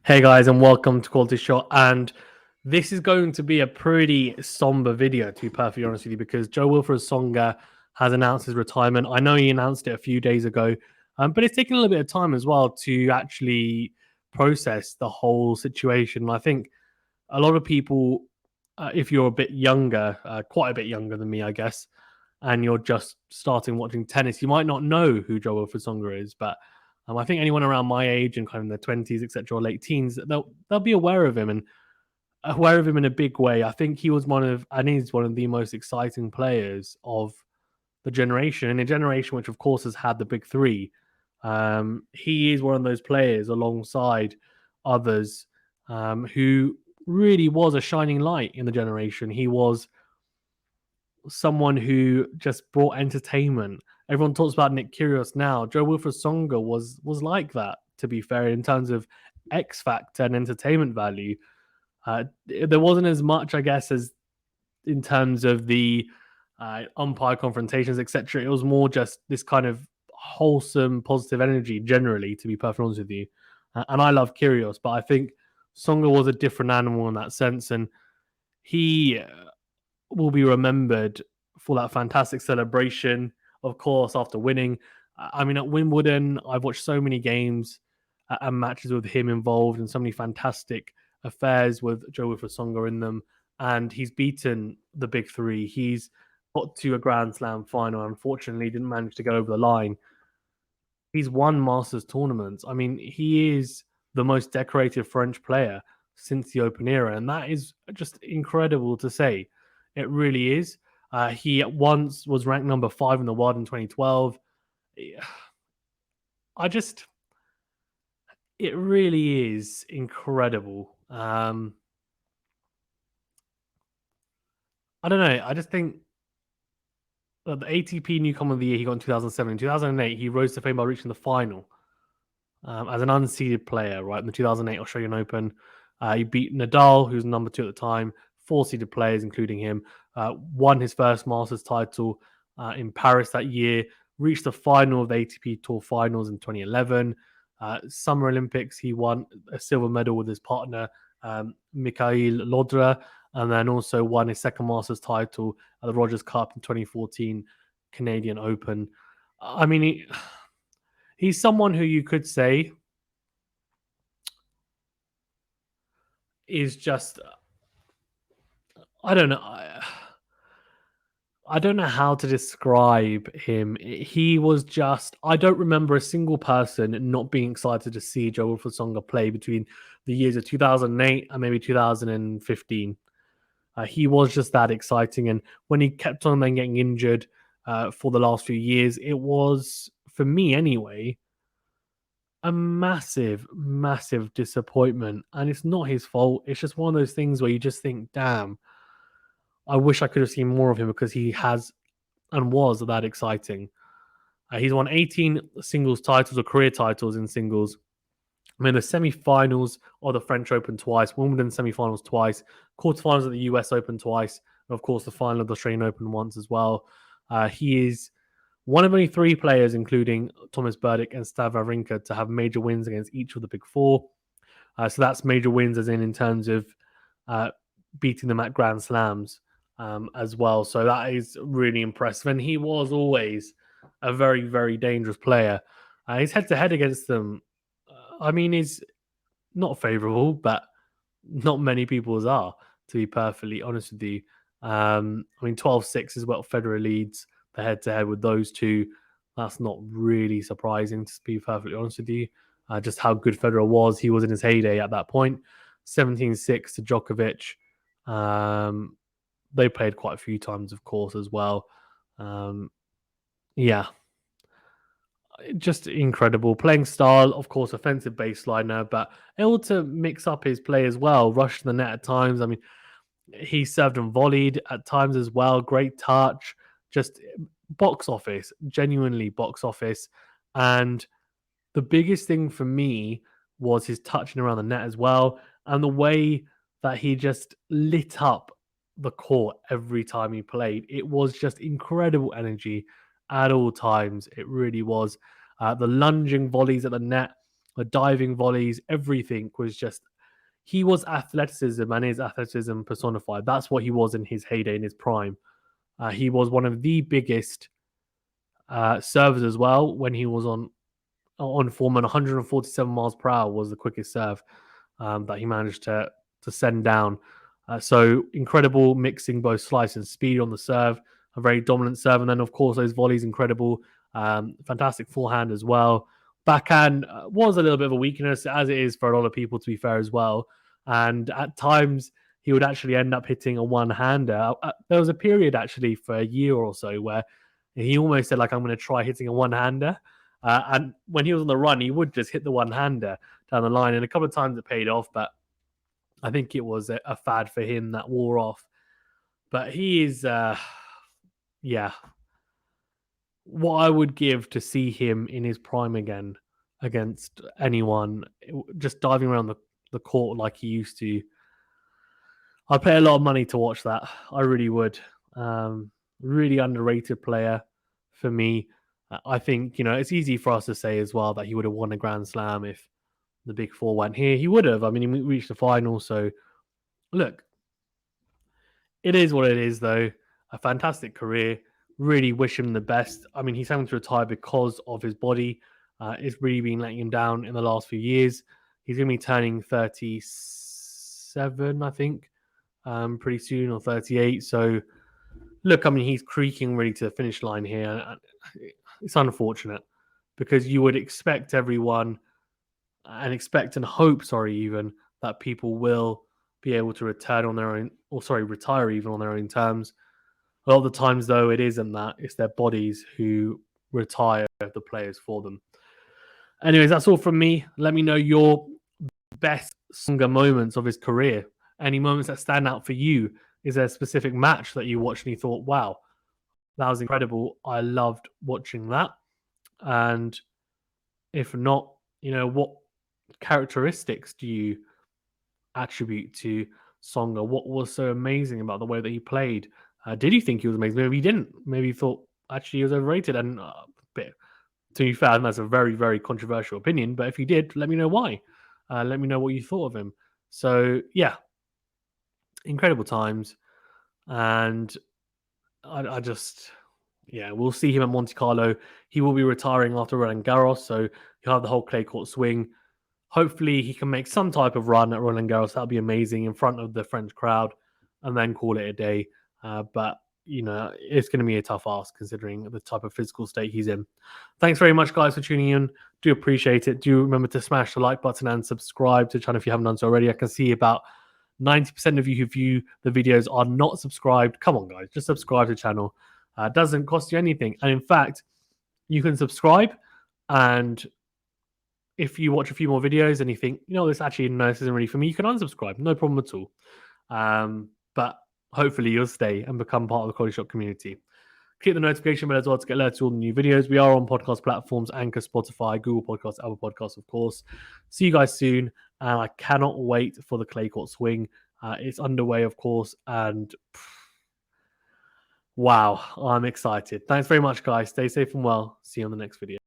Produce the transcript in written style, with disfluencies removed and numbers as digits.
Hey guys, and welcome to Quality Shot. And this is going to be a pretty somber video, to be perfectly honest with you, because Jo-Wilfried Tsonga has announced his retirement. I know he announced it a few days ago, but it's taken a little bit of time as well to actually process the whole situation. And I think a lot of people, if you're a bit younger, quite a bit younger than me, I guess, and you're just starting watching tennis, you might not know who Jo-Wilfried Tsonga is, but I think anyone around my age and kind of in their 20s, etc., or late teens, they'll be aware of him and aware of him in a big way. I think he was and is one of the most exciting players of the generation, in a generation which, of course, has had the big three. He is one of those players alongside others who really was a shining light in the generation. He was someone who just brought entertainment. Everyone talks about Nick Kyrgios now. Jo-Wilfried Tsonga was like that, to be fair, in terms of X factor and entertainment value. There wasn't as much, I guess, as in terms of the umpire confrontations, etc. It was more just this kind of wholesome, positive energy, generally, to be perfectly honest with you. And I love Kyrgios, but I think Tsonga was a different animal in that sense, and he will be remembered for that fantastic celebration, of course, after winning. I mean, at Wimbledon, I've watched so many games and matches with him involved and so many fantastic affairs with Jo-Wilfried Tsonga in them. And he's beaten the big three. He's got to a Grand Slam final. Unfortunately, didn't manage to get over the line. He's won Masters tournaments. I mean, he is the most decorated French player since the Open era. And that is just incredible to say. It really is. He once was ranked number 5 in the world in 2012. It really is incredible. I don't know. I just think that the ATP Newcomer of the Year he got in 2007. In 2008, he rose to fame by reaching the final as an unseeded player, right? In the 2008 Australian Open. He beat Nadal, who's number 2 at the time, 4 seeded players, including him. Won his first Masters title in Paris that year. Reached the final of the ATP Tour Finals in 2011. Summer Olympics, he won a silver medal with his partner, Mikhail Lodra, and then also won his second Masters title at the Rogers Cup in 2014 Canadian Open. I mean, he's someone who you could say is just, I don't know. I don't know how to describe him. He was just, I don't remember a single person not being excited to see Jo-Wilfried Tsonga play between the years of 2008 and maybe 2015. He was just that exciting. And when he kept on then getting injured for the last few years, it was, for me anyway, a massive, massive disappointment. And it's not his fault. It's just one of those things where you just think, damn, I wish I could have seen more of him because he has and was that exciting. He's won 18 singles titles or career titles in singles. I mean, the semi-finals of the French Open twice, Wimbledon semi-finals twice, quarterfinals of the US Open twice, and of course the final of the Australian Open once as well. He is one of only 3 players, including Thomas Berdych and Stav Wawrinka, to have major wins against each of the big 4. So that's major wins as in terms of beating them at Grand Slams as well. So that is really impressive. And he was always a very, very dangerous player. His head-to-head against them, I mean, is not favourable, but not many people's are, to be perfectly honest with you. I mean, 12-6 is what Federer leads the head-to-head with those two. That's not really surprising, to be perfectly honest with you. Just how good Federer was. He was in his heyday at that point. 17-6 to Djokovic. They played quite a few times, of course, as well. Yeah. Just incredible. Playing style, of course, offensive baseliner, but able to mix up his play as well. Rush to the net at times. I mean, he served and volleyed at times as well. Great touch. Just box office. Genuinely box office. And the biggest thing for me was his touching around the net as well. And the way that he just lit up the court every time he played. It was just incredible energy at all times. It really was. The lunging volleys at the net, the diving volleys, everything was just, he was athleticism and his athleticism personified. That's what he was in his heyday, in his prime. He was one of the biggest servers as well when he was on form, and 147 miles per hour was the quickest serve that he managed to send down. So incredible, mixing both slice and speed on the serve, a very dominant serve, and then of course those volleys, incredible, fantastic forehand as well. Backhand was a little bit of a weakness, as it is for a lot of people, to be fair as well. And at times he would actually end up hitting a one-hander. There was a period actually for a year or so where he almost said, like, I'm going to try hitting a one-hander. And when he was on the run, he would just hit the one-hander down the line. And a couple of times it paid off, but I think it was a fad for him that wore off. But he is, yeah, what I would give to see him in his prime again against anyone, just diving around the court like he used to. I'd pay a lot of money to watch that. I really would. Really underrated player for me. I think, it's easy for us to say as well that he would have won a Grand Slam if the Big Four went here. He would have. I mean, he reached the final. So, look, it is what it is, though. A fantastic career. Really wish him the best. I mean, he's having to retire because of his body. It's really been letting him down in the last few years. He's going to be turning 37, I think, pretty soon, or 38. So, look, I mean, he's creaking really to the finish line here. It's unfortunate because you would expect everyone and hope, even, that people will be able to retire on their own terms. A lot of the times, though, it isn't that. It's their bodies who retire the players for them. Anyways, that's all from me. Let me know your best Tsonga moments of his career. Any moments that stand out for you? Is there a specific match that you watched and you thought, wow, that was incredible. I loved watching that. And if not, what characteristics do you attribute to Tsonga? What was so amazing about the way that he played? Did you think he was amazing? Maybe you didn't. Maybe you thought actually he was overrated. And to be fair, that's a very, very controversial opinion. But if you did, let me know why. Let me know what you thought of him. So, yeah, incredible times. And I just, we'll see him at Monte Carlo. He will be retiring after Roland Garros, so he'll have the whole clay court swing. Hopefully, he can make some type of run at Roland Garros. That'll be amazing in front of the French crowd, and then call it a day. But it's going to be a tough ask considering the type of physical state he's in. Thanks very much, guys, for tuning in. Do appreciate it. Do remember to smash the like button and subscribe to the channel if you haven't done so already. I can see about 90% of you who view the videos are not subscribed. Come on, guys, just subscribe to the channel. It doesn't cost you anything. And in fact, you can subscribe, and if you watch a few more videos and you think, this isn't really for me, you can unsubscribe. No problem at all. But hopefully you'll stay and become part of the QualityShot community. Click the notification bell as well to get alerts to all the new videos. We are on podcast platforms, Anchor, Spotify, Google Podcasts, Apple Podcasts, of course. See you guys soon. And I cannot wait for the clay court swing. It's underway, of course. And wow, I'm excited. Thanks very much, guys. Stay safe and well. See you on the next video.